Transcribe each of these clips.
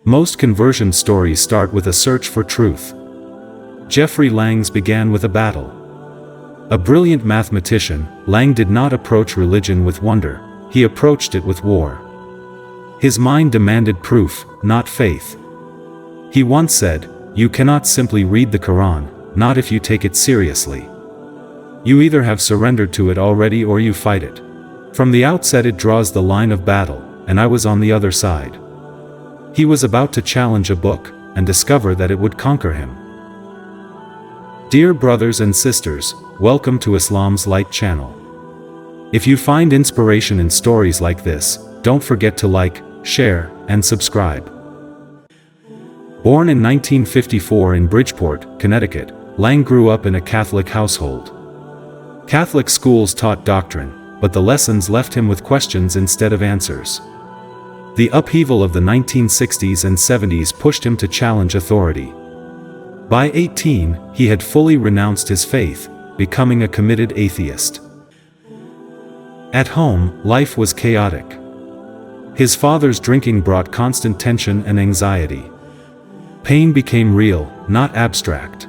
Most conversion stories start with a search for truth. Geoffrey Lang's began with a battle. A brilliant mathematician, Lang did not approach religion with wonder, he approached it with war. His mind demanded proof, not faith. He once said, "You cannot simply read the Qur'an, not if you take it seriously. You either have surrendered to it already or you fight it. From the outset it draws the line of battle, and I was on the other side." He was about to challenge a book, and discover that it would conquer him. Dear brothers and sisters, welcome to Islam's Light channel. If you find inspiration in stories like this, don't forget to like, share, and subscribe. Born in 1954 in Bridgeport, Connecticut, Lang grew up in a Catholic household. Catholic schools taught doctrine, but the lessons left him with questions instead of answers. The upheaval of the 1960s and 70s pushed him to challenge authority. By 18, he had fully renounced his faith, becoming a committed atheist. At home, life was chaotic. His father's drinking brought constant tension and anxiety. Pain became real, not abstract.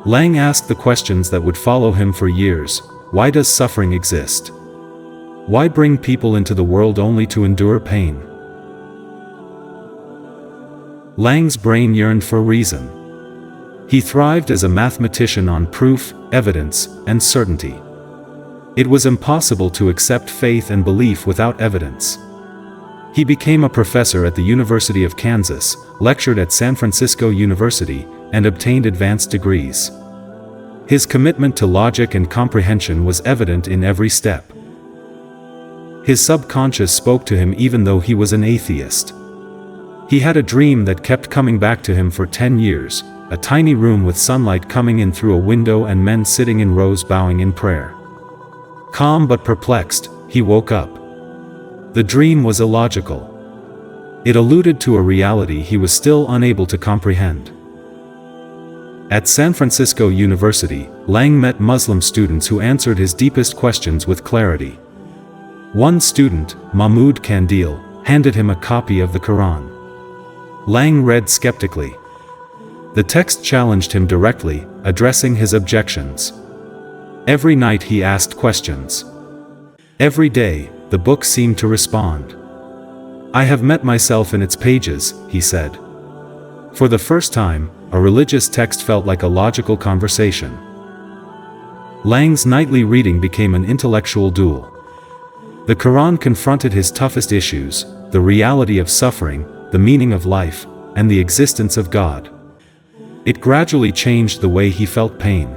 Lang asked the questions that would follow him for years. Why does suffering exist? Why bring people into the world only to endure pain? Lang's brain yearned for reason. He thrived as a mathematician on proof, evidence, and certainty. It was impossible to accept faith and belief without evidence. He became a professor at the University of Kansas, lectured at San Francisco University, and obtained advanced degrees. His commitment to logic and comprehension was evident in every step. His subconscious spoke to him even though he was an atheist. He had a dream that kept coming back to him for 10 years, a tiny room with sunlight coming in through a window and men sitting in rows bowing in prayer. Calm but perplexed, he woke up. The dream was illogical. It alluded to a reality he was still unable to comprehend. At San Francisco University, Lang met Muslim students who answered his deepest questions with clarity. One student, Mahmoud Kandil, handed him a copy of the Qur'an. Lang read skeptically. The text challenged him directly, addressing his objections. Every night he asked questions. Every day, the book seemed to respond. "I have met myself in its pages," he said. For the first time, a religious text felt like a logical conversation. Lang's nightly reading became an intellectual duel. The Qur'an confronted his toughest issues, the reality of suffering, the meaning of life, and the existence of God. It gradually changed the way he felt pain.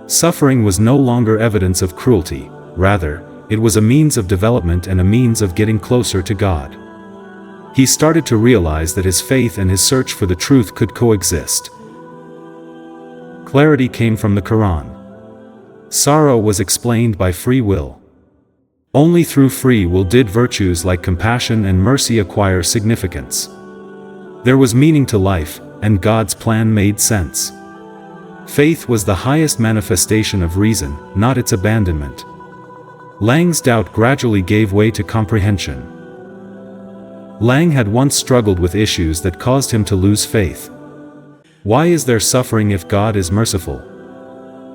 Suffering was no longer evidence of cruelty, rather, it was a means of development and a means of getting closer to God. He started to realize that his faith and his search for the truth could coexist. Clarity came from the Qur'an. Sorrow was explained by free will. Only through free will did virtues like compassion and mercy acquire significance. There was meaning to life, and God's plan made sense. Faith was the highest manifestation of reason, not its abandonment. Lang's doubt gradually gave way to comprehension. Lang had once struggled with issues that caused him to lose faith. Why is there suffering if God is merciful?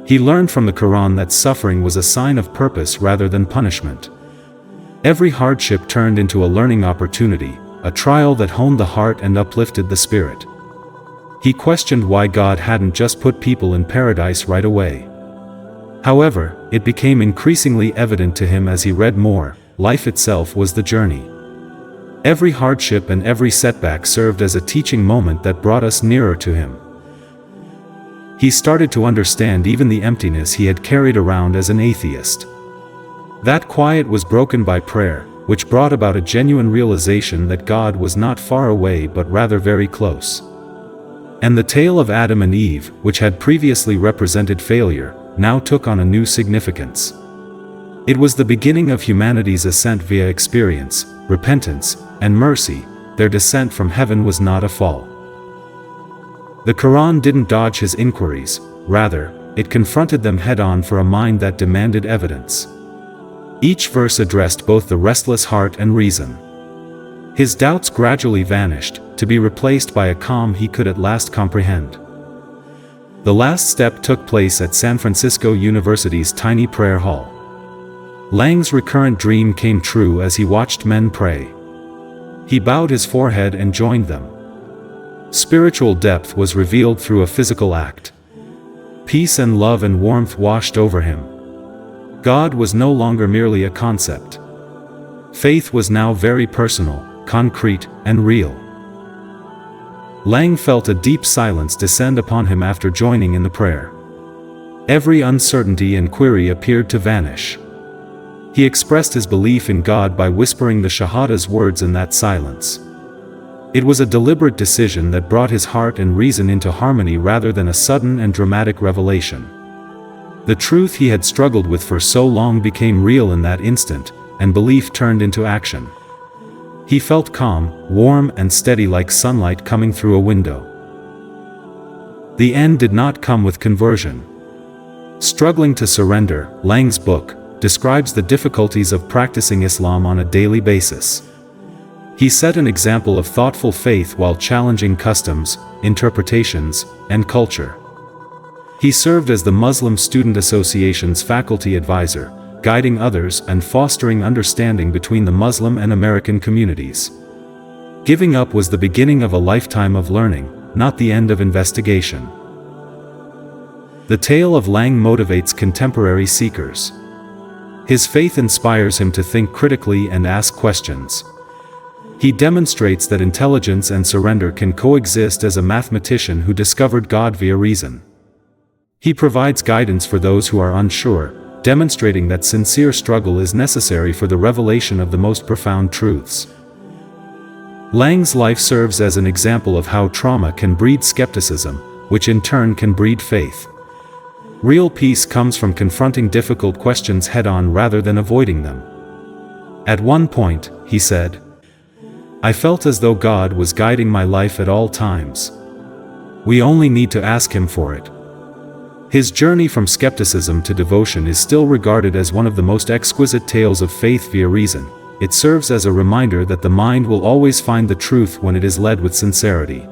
He learned from the Qur'an that suffering was a sign of purpose rather than punishment. Every hardship turned into a learning opportunity, a trial that honed the heart and uplifted the spirit. He questioned why God hadn't just put people in paradise right away. However, it became increasingly evident to him as he read more, life itself was the journey. Every hardship and every setback served as a teaching moment that brought us nearer to him. He started to understand even the emptiness he had carried around as an atheist. That quiet was broken by prayer, which brought about a genuine realization that God was not far away but rather very close. And the tale of Adam and Eve, which had previously represented failure, now took on a new significance. It was the beginning of humanity's ascent via experience, repentance, and mercy. Their descent from heaven was not a fall. The Qur'an didn't dodge his inquiries, rather, it confronted them head-on for a mind that demanded evidence. Each verse addressed both the restless heart and reason. His doubts gradually vanished, to be replaced by a calm he could at last comprehend. The last step took place at San Francisco University's tiny prayer hall. Lang's recurrent dream came true as he watched men pray. He bowed his forehead and joined them. Spiritual depth was revealed through a physical act. Peace and love and warmth washed over him. God was no longer merely a concept. Faith was now very personal, concrete, and real. Lang felt a deep silence descend upon him after joining in the prayer. Every uncertainty and query appeared to vanish. He expressed his belief in God by whispering the Shahada's words in that silence. It was a deliberate decision that brought his heart and reason into harmony rather than a sudden and dramatic revelation. The truth he had struggled with for so long became real in that instant, and belief turned into action. He felt calm, warm and steady like sunlight coming through a window. The end did not come with conversion. Struggling to Surrender, Lang's book, describes the difficulties of practicing Islam on a daily basis. He set an example of thoughtful faith while challenging customs, interpretations, and culture. He served as the Muslim Student Association's faculty advisor, guiding others and fostering understanding between the Muslim and American communities. Giving up was the beginning of a lifetime of learning, not the end of investigation. The tale of Lang motivates contemporary seekers. His faith inspires him to think critically and ask questions. He demonstrates that intelligence and surrender can coexist as a mathematician who discovered God via reason. He provides guidance for those who are unsure, demonstrating that sincere struggle is necessary for the revelation of the most profound truths. Lang's life serves as an example of how trauma can breed skepticism, which in turn can breed faith. Real peace comes from confronting difficult questions head-on rather than avoiding them. At one point, he said, "I felt as though God was guiding my life at all times. We only need to ask Him for it." His journey from skepticism to devotion is still regarded as one of the most exquisite tales of faith via reason. It serves as a reminder that the mind will always find the truth when it is led with sincerity.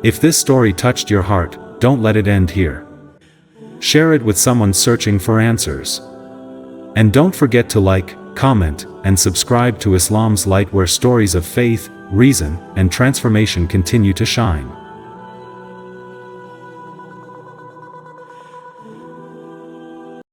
If this story touched your heart, don't let it end here. Share it with someone searching for answers. And don't forget to like, comment, and subscribe to Islam's Light, where stories of faith, reason, and transformation continue to shine.